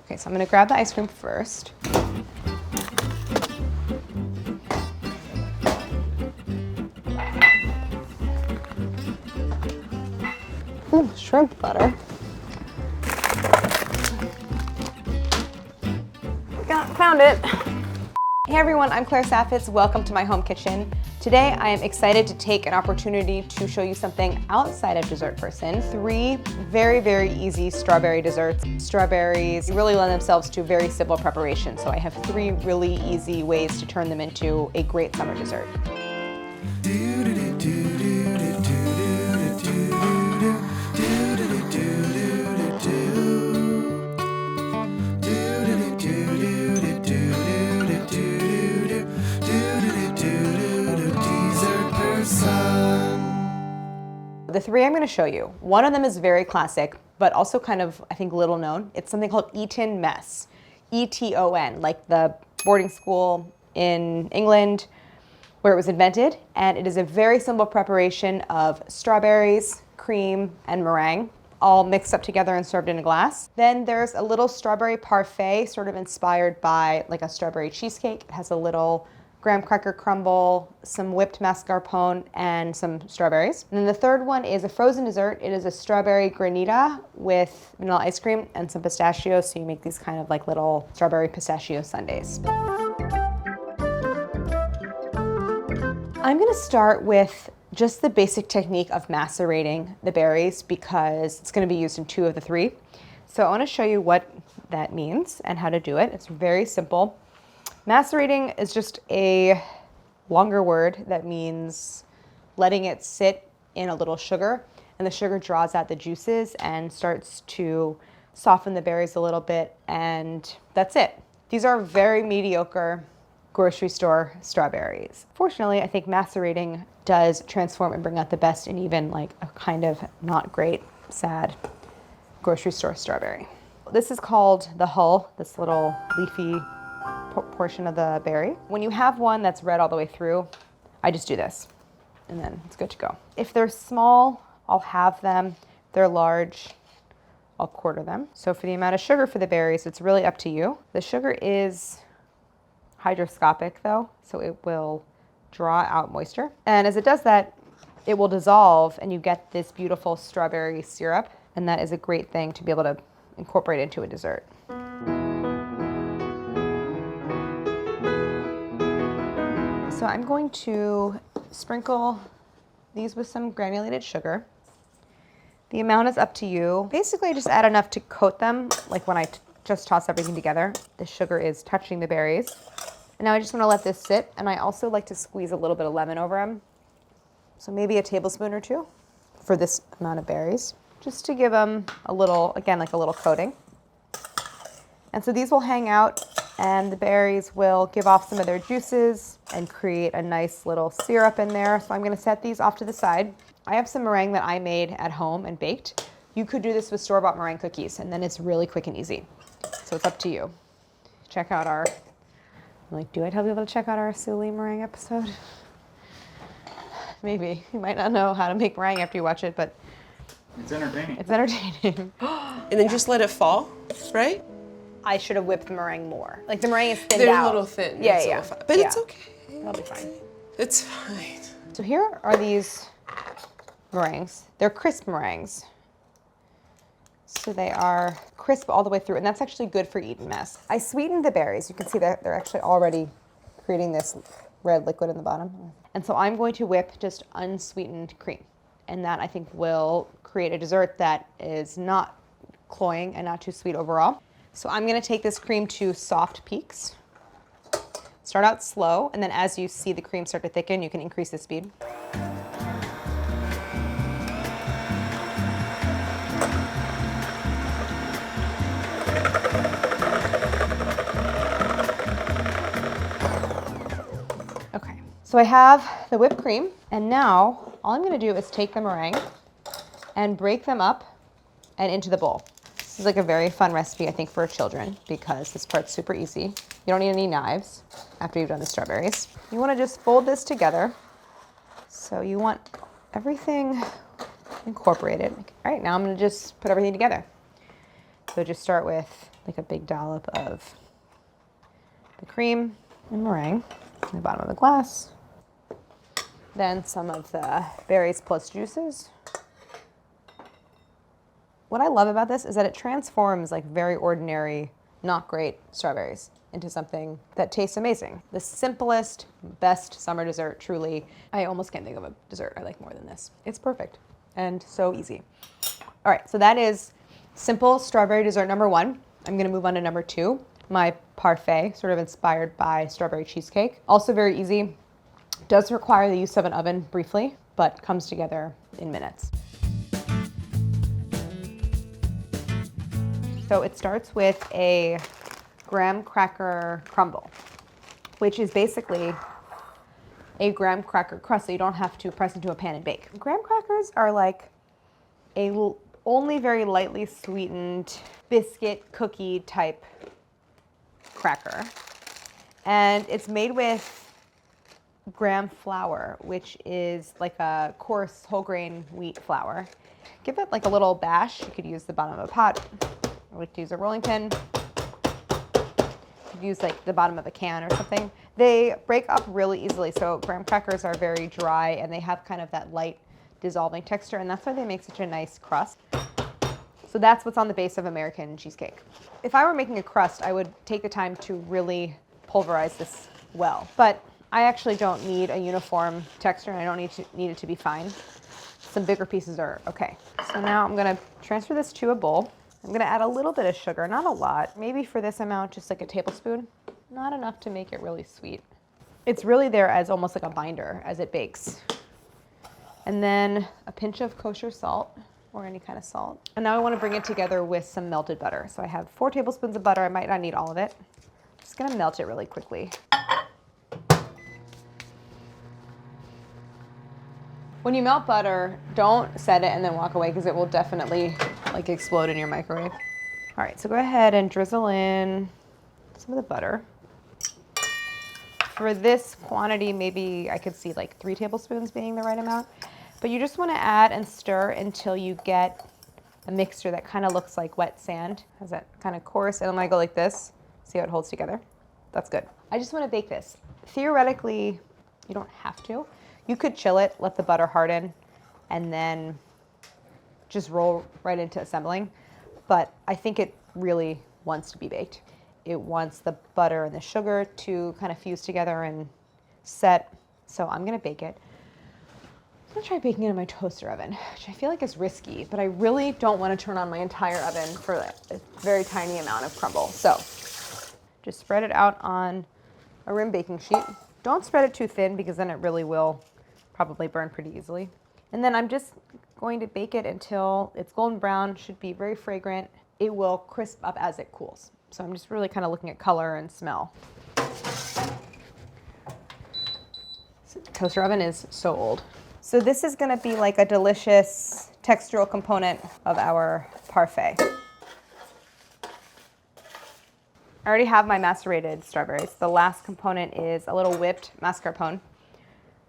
Okay, so I'm gonna grab the ice cream first. Ooh, shrimp butter. Found it. Hey everyone, I'm Saffitz. Welcome to my home kitchen. Today I am excited to take an opportunity to show you something outside of Dessert Person. 3 very, very easy strawberry desserts. Strawberries really lend themselves to very simple preparation, so I have 3 really easy ways to turn them into a great summer dessert. The 3 I'm going to show you, one of them is very classic, but also kind of, I think, little known. It's something called Eton Mess, E-T-O-N, like the boarding school in England where it was invented. And it is a very simple preparation of strawberries, cream, and meringue, all mixed up together and served in a glass. Then there's a little strawberry parfait, sort of inspired by like a strawberry cheesecake. It has a little graham cracker crumble, some whipped mascarpone, and some strawberries. And then the third one is a frozen dessert. It is a strawberry granita with vanilla ice cream and some pistachios, so you make these kind of like little strawberry pistachio sundaes. I'm gonna start with just the basic technique of macerating the berries because it's gonna be used in 2 of the 3. So I wanna show you what that means and how to do it. It's very simple. Macerating is just a longer word that means letting it sit in a little sugar, and the sugar draws out the juices and starts to soften the berries a little bit, and that's it. These are very mediocre grocery store strawberries. Fortunately, I think macerating does transform and bring out the best in even like a kind of not great, sad grocery store strawberry. This is called the hull, this little leafy portion of the berry. When you have one that's red all the way through, I just do this and then it's good to go. If they're small, I'll halve them. If they're large, I'll quarter them. So for the amount of sugar for the berries, it's really up to you. The sugar is hygroscopic though, so it will draw out moisture. And as it does that, it will dissolve and you get this beautiful strawberry syrup. And that is a great thing to be able to incorporate into a dessert. So I'm going to sprinkle these with some granulated sugar. The amount is up to you. Basically, just add enough to coat them, like when I just toss everything together. The sugar is touching the berries. And now I just want to let this sit, and I also like to squeeze a little bit of lemon over them. So maybe a tablespoon or 2 for this amount of berries, just to give them a little, again, like a little coating. And so these will hang out, and the berries will give off some of their juices and create a nice little syrup in there. So I'm gonna set these off to the side. I have some meringue that I made at home and baked. You could do this with store-bought meringue cookies, and then it's really quick and easy. So it's up to you. Check out our, like, do I tell people to check out our Suli meringue episode? Maybe. You might not know how to make meringue after you watch it, but it's entertaining. It's entertaining. And then just let it fall, right? I should have whipped the meringue more. Like the meringue is thinned They're out. a little thin. Yeah, yeah. But it's okay. That'll be fine. It's fine. So here are these meringues. They're crisp meringues. So they are crisp all the way through, and that's actually good for Eton Mess. I sweetened the berries. You can see that they're actually already creating this red liquid in the bottom. And so I'm going to whip just unsweetened cream. And that I think will create a dessert that is not cloying and not too sweet overall. So I'm gonna take this cream to soft peaks. Start out slow, and then as you see the cream start to thicken, you can increase the speed. Okay, so I have the whipped cream, and now all I'm gonna do is take the meringue and break them up and into the bowl. This is like a very fun recipe, I think, for children because this part's super easy. You don't need any knives after you've done the strawberries. You want to just fold this together. So you want everything incorporated. All right, now I'm going to just put everything together. So just start with like a big dollop of the cream and meringue in the bottom of the glass. Then some of the berries plus juices. What I love about this is that it transforms like very ordinary, not great strawberries into something that tastes amazing. The simplest, best summer dessert, truly. I almost can't think of a dessert I like more than this. It's perfect and so easy. All right, so that is simple strawberry dessert number 1. I'm gonna move on to number 2, my Parfait, sort of inspired by strawberry cheesecake. Also very easy. Does require the use of an oven briefly, but comes together in minutes. So it starts with a graham cracker crumble, which is basically a graham cracker crust so you don't have to press into a pan and bake. Graham crackers are like only very lightly sweetened biscuit cookie type cracker. And it's made with graham flour, which is like a coarse whole grain wheat flour. Give it like a little bash. You could use the bottom of a pot. I would use a rolling pin. You could use like the bottom of a can or something. They break up really easily. So graham crackers are very dry and they have kind of that light dissolving texture, and that's why they make such a nice crust. So that's what's on the base of American cheesecake. If I were making a crust, I would take the time to really pulverize this well. But I actually don't need a uniform texture and I don't need it to be fine. Some bigger pieces are okay. So now I'm gonna transfer this to a bowl. I'm gonna add a little bit of sugar, not a lot. Maybe for this amount, just like a tablespoon. Not enough to make it really sweet. It's really there as almost like a binder as it bakes. And then a pinch of kosher salt or any kind of salt. And now I wanna bring it together with some melted butter. So I have 4 tablespoons of butter. I might not need all of it. Just gonna melt it really quickly. When you melt butter, don't set it and then walk away because it will definitely like explode in your microwave. All right, so go ahead and drizzle in some of the butter. For this quantity, maybe I could see like 3 tablespoons being the right amount. But you just want to add and stir until you get a mixture that kind of looks like wet sand. Has that kind of coarse, and I'm gonna go like this. See how it holds together? That's good. I just want to bake this. Theoretically, you don't have to. You could chill it, let the butter harden, and then just roll right into assembling. But I think it really wants to be baked. It wants the butter and the sugar to kind of fuse together and set. So I'm gonna bake it. I'm gonna try baking it in my toaster oven, which I feel like is risky, but I really don't want to turn on my entire oven for a very tiny amount of crumble. So just spread it out on a rim baking sheet. Don't spread it too thin because then it really will probably burn pretty easily. And then I'm just going to bake it until it's golden brown, should be very fragrant. It will crisp up as it cools. So I'm just really kind of looking at color and smell. So the toaster oven is so old. So this is gonna be like a delicious textural component of our parfait. I already have my macerated strawberries. The last component is a little whipped mascarpone.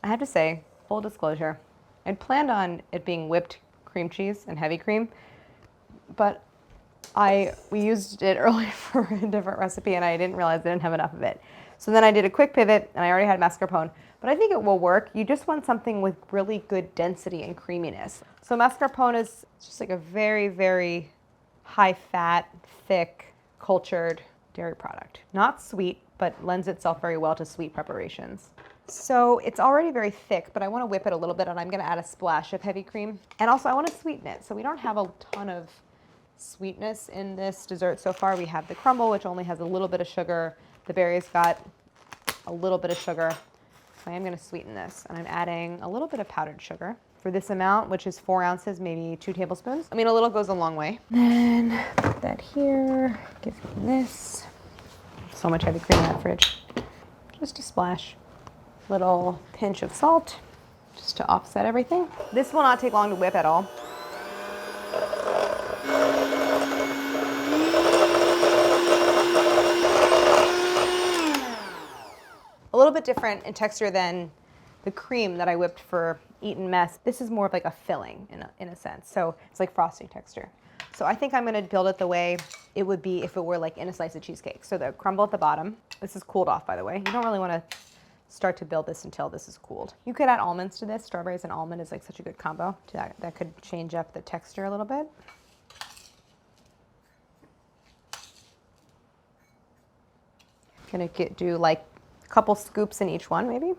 I have to say, full disclosure, I'd planned on it being whipped cream cheese and heavy cream, but we used it earlier for a different recipe and I didn't realize I didn't have enough of it. So then I did a quick pivot and I already had mascarpone, but I think it will work. You just want something with really good density and creaminess. So mascarpone is just like a very, very high fat, thick, cultured dairy product. Not sweet, but lends itself very well to sweet preparations. So it's already very thick, but I want to whip it a little bit and I'm going to add a splash of heavy cream. And also I want to sweeten it. So we don't have a ton of sweetness in this dessert so far. We have the crumble, which only has a little bit of sugar. The berries got a little bit of sugar. So I am going to sweeten this. And I'm adding a little bit of powdered sugar. For this amount, which is 4 ounces, maybe 2 tablespoons. I mean, a little goes a long way. Then put that here, give me this. So much heavy cream in that fridge. Just a splash. Little pinch of salt, just to offset everything. This will not take long to whip at all. A little bit different in texture than the cream that I whipped for Eton Mess. This is more of like a filling in a sense. So it's like frosting texture. So I think I'm gonna build it the way it would be if it were like in a slice of cheesecake. So the crumble at the bottom. This is cooled off, by the way. You don't really wanna start to build this until this is cooled. You could add almonds to this. Strawberries and almond is like such a good combo. That could change up the texture a little bit. Gonna do like a couple scoops in each one, maybe.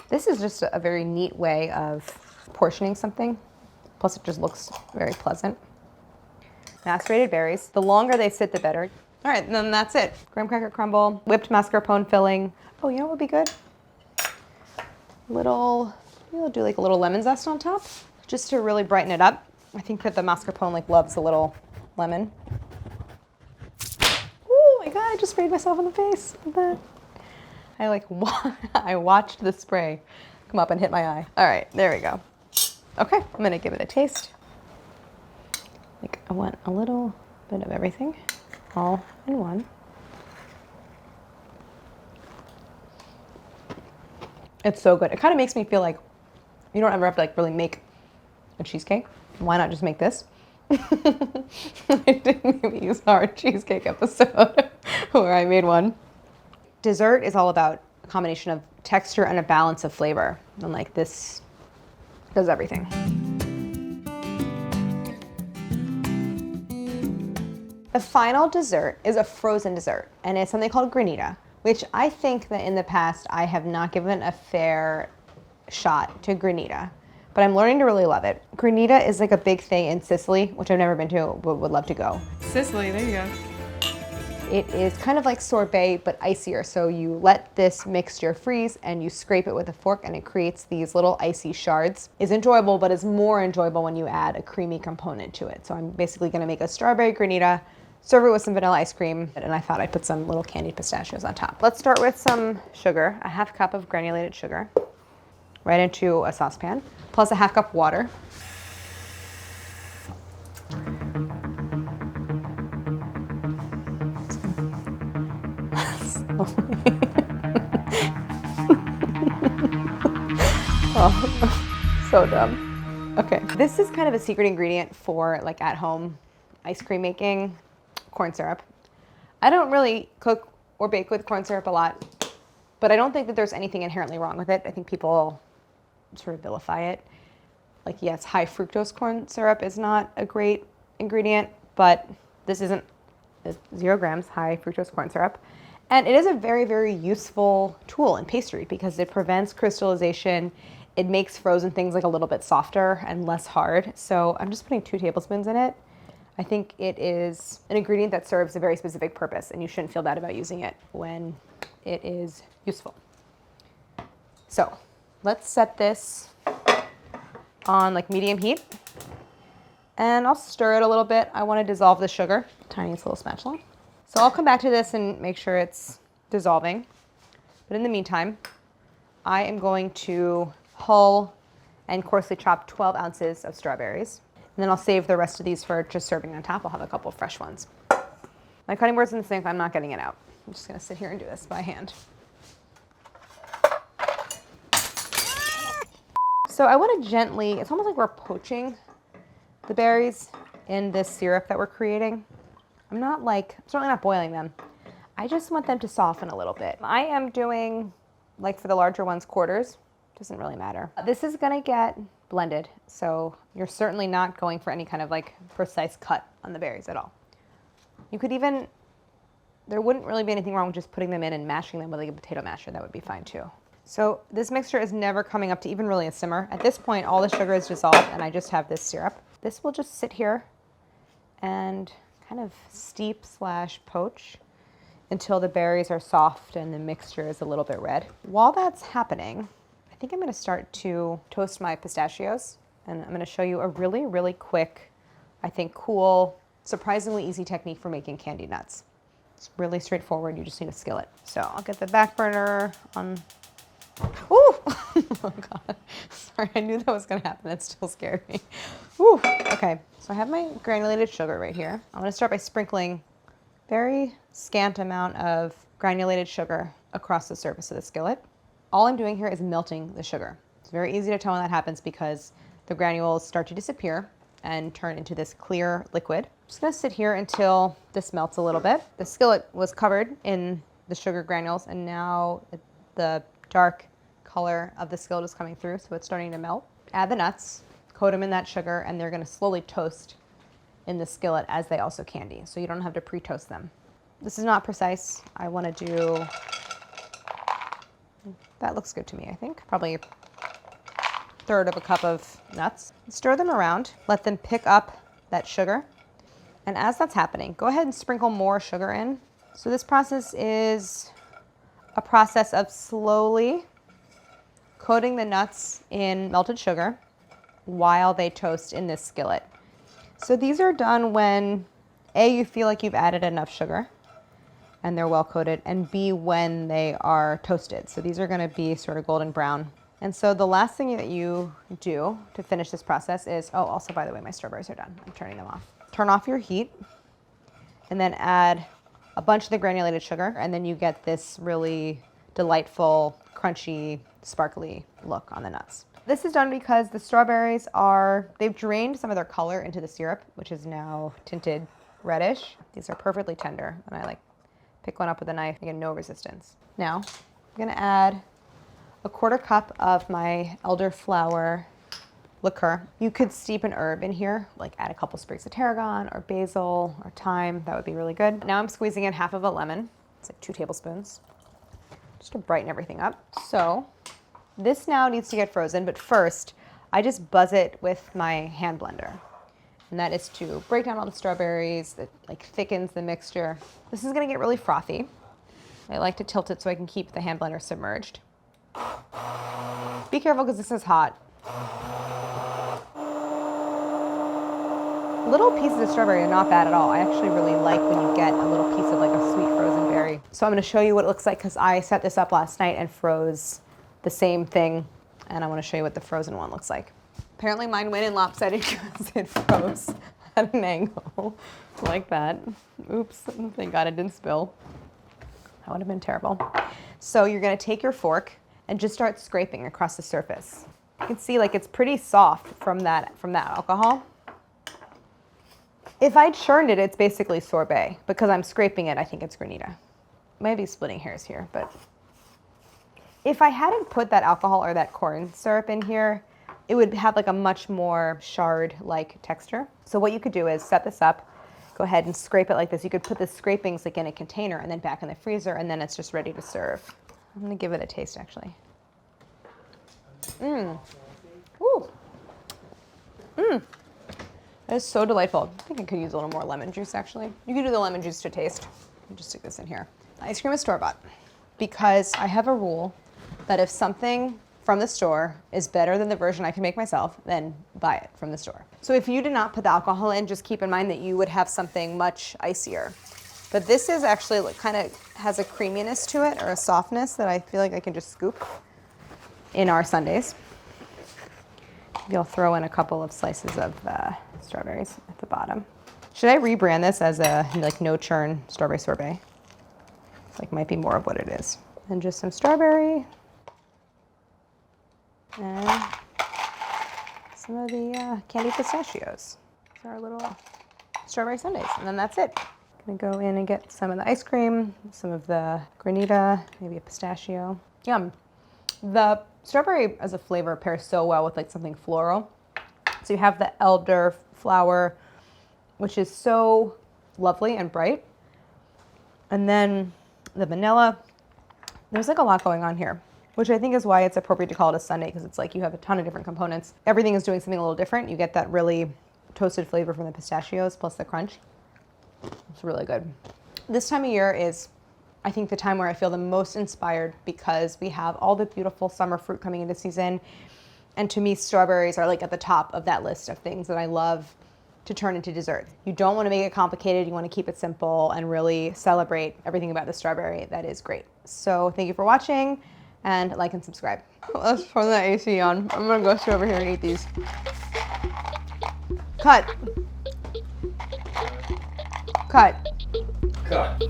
This is just a very neat way of portioning something. Plus it just looks very pleasant. Macerated berries. The longer they sit, the better. All right, then that's it. Graham cracker crumble, whipped mascarpone filling. Oh, you know what would be good? We'll do like a little lemon zest on top, just to really brighten it up. I think that the mascarpone like loves a little lemon. Oh my God, I just sprayed myself in the face with that. I watched the spray come up and hit my eye. All right, there we go. Okay, I'm gonna give it a taste. Like I want a little bit of everything, all in one. It's so good. It kind of makes me feel like you don't ever have to like really make a cheesecake. Why not just make this? I didn't even use our cheesecake episode where I made one. Dessert is all about a combination of texture and a balance of flavor. And like this does everything. The final dessert is a frozen dessert, and it's something called granita, which I think that in the past I have not given a fair shot to granita, but I'm learning to really love it. Granita is like a big thing in Sicily, which I've never been to, but would love to go. Sicily, there you go. It is kind of like sorbet, but icier. So you let this mixture freeze and you scrape it with a fork and it creates these little icy shards. It's enjoyable, but it's more enjoyable when you add a creamy component to it. So I'm basically gonna make a strawberry granita, serve it with some vanilla ice cream, and I thought I'd put some little candied pistachios on top. Let's start with some sugar, a half cup of granulated sugar, right into a saucepan, plus a half cup water. Oh, so dumb. Okay, this is kind of a secret ingredient for like at home ice cream making, corn syrup. I don't really cook or bake with corn syrup a lot, but I don't think that there's anything inherently wrong with it. I think people sort of vilify it. Like yes, high fructose corn syrup is not a great ingredient, but this isn't. It's 0 grams high fructose corn syrup. And it is a very, very useful tool in pastry because it prevents crystallization. It makes frozen things like a little bit softer and less hard. So I'm just putting 2 tablespoons in it. I think it is an ingredient that serves a very specific purpose and you shouldn't feel bad about using it when it is useful. So let's set this on like medium heat and I'll stir it a little bit. I want to dissolve the sugar, tiniest little spatula. So I'll come back to this and make sure it's dissolving. But in the meantime, I am going to hull and coarsely chop 12 ounces of strawberries. And then I'll save the rest of these for just serving on top. I'll have a couple of fresh ones. My cutting board's in the sink. I'm not getting it out. I'm just gonna sit here and do this by hand. So I want to gently, it's almost like we're poaching the berries in this syrup that we're creating. I'm certainly not boiling them. I just want them to soften a little bit. I am doing, like for the larger ones, quarters. Doesn't really matter. This is gonna get blended, so you're certainly not going for any kind of like precise cut on the berries at all. You could even, there wouldn't really be anything wrong with just putting them in and mashing them with like a potato masher. That would be fine too. So this mixture is never coming up to even really a simmer. At this point, all the sugar is dissolved and I just have this syrup. This will just sit here and kind of steep / poach until the berries are soft and the mixture is a little bit red. While that's happening, I think I'm gonna start to toast my pistachios and I'm gonna show you a really, really quick, I think cool, surprisingly easy technique for making candied nuts. It's really straightforward, you just need a skillet. So I'll get the back burner on. Ooh! Oh God, sorry, I knew that was gonna happen, that still scared me. Ooh, okay, so I have my granulated sugar right here. I'm gonna start by sprinkling very scant amount of granulated sugar across the surface of the skillet. All I'm doing here is melting the sugar. It's very easy to tell when that happens because the granules start to disappear and turn into this clear liquid. Just gonna sit here until this melts a little bit. The skillet was covered in the sugar granules, and now the dark color of the skillet is coming through, so it's starting to melt. Add the nuts, coat them in that sugar, and they're gonna slowly toast in the skillet as they also candy, so you don't have to pre-toast them. This is not precise. I wanna do, that looks good to me, I think. Probably 1/3 of a cup of nuts. Stir them around, let them pick up that sugar. And as that's happening, go ahead and sprinkle more sugar in. So this process is a process of slowly coating the nuts in melted sugar while they toast in this skillet. So these are done when A, you feel like you've added enough sugar and they're well coated, and B, when they are toasted. So these are gonna be sort of golden brown. And so the last thing that you do to finish this process is, oh, also by the way, my strawberries are done. I'm turning them off. Turn off your heat and then add a bunch of the granulated sugar, and then you get this really delightful, crunchy, sparkly look on the nuts. This is done because the strawberries they've drained some of their color into the syrup, which is now tinted reddish. These are perfectly tender, and I pick one up with a knife, I get no resistance. Now, I'm gonna add a 1/4 cup of my elderflower liqueur. You could steep an herb in here, like add a couple sprigs of tarragon or basil or thyme. That would be really good. Now I'm squeezing in 1/2 of a lemon. It's like 2 tablespoons, just to brighten everything up. So this now needs to get frozen, but first I just buzz it with my hand blender. And that is to break down all the strawberries, that thickens the mixture. This is gonna get really frothy. I like to tilt it so I can keep the hand blender submerged. Be careful because this is hot. Little pieces of strawberry are not bad at all. I actually really like when you get a little piece of a sweet frozen berry. So I'm gonna show you what it looks like because I set this up last night and froze the same thing, and I wanna show you what the frozen one looks like. Apparently mine went in lopsided because it froze at an angle like that. Oops, thank God it didn't spill. That would have been terrible. So you're gonna take your fork and just start scraping across the surface. You can see it's pretty soft from that alcohol. If I churned it, it's basically sorbet. Because I'm scraping it, I think it's Granita. Maybe splitting hairs here, but if I hadn't put that alcohol or that corn syrup in here, it would have a much more shard-like texture. So what you could do is set this up, go ahead and scrape it like this. You could put the scrapings in a container and then back in the freezer, and then it's just ready to serve. I'm gonna give it a taste actually. Ooh. That is so delightful. I think I could use a little more lemon juice actually. You can do the lemon juice to taste. I'll just stick this in here. Ice cream is store-bought because I have a rule that if something from the store is better than the version I can make myself, then buy it from the store. So if you did not put the alcohol in, just keep in mind that you would have something much icier. But this is actually kind of has a creaminess to it or a softness that I feel like I can just scoop in our sundaes. Maybe I'll throw in a couple of slices of strawberries at the bottom. Should I rebrand this as a no churn strawberry sorbet? Might be more of what it is. And just some strawberry. And some of the candied pistachios. These are our little strawberry sundaes. And then that's it. Gonna go in and get some of the ice cream, some of the granita, maybe a pistachio. Yum. The strawberry as a flavor pairs so well with something floral. So you have the elderflower, which is so lovely and bright. And then the vanilla. There's a lot going on here, which I think is why it's appropriate to call it a sundae, because it's you have a ton of different components. Everything is doing something a little different. You get that really toasted flavor from the pistachios plus the crunch. It's really good. This time of year is, I think, the time where I feel the most inspired because we have all the beautiful summer fruit coming into season. And to me, strawberries are at the top of that list of things that I love to turn into dessert. You don't want to make it complicated. You want to keep it simple and really celebrate everything about the strawberry that is great. So thank you for watching, and like and subscribe. Let's turn the AC on. I'm gonna go sit over here and eat these. Cut. Cut. Cut.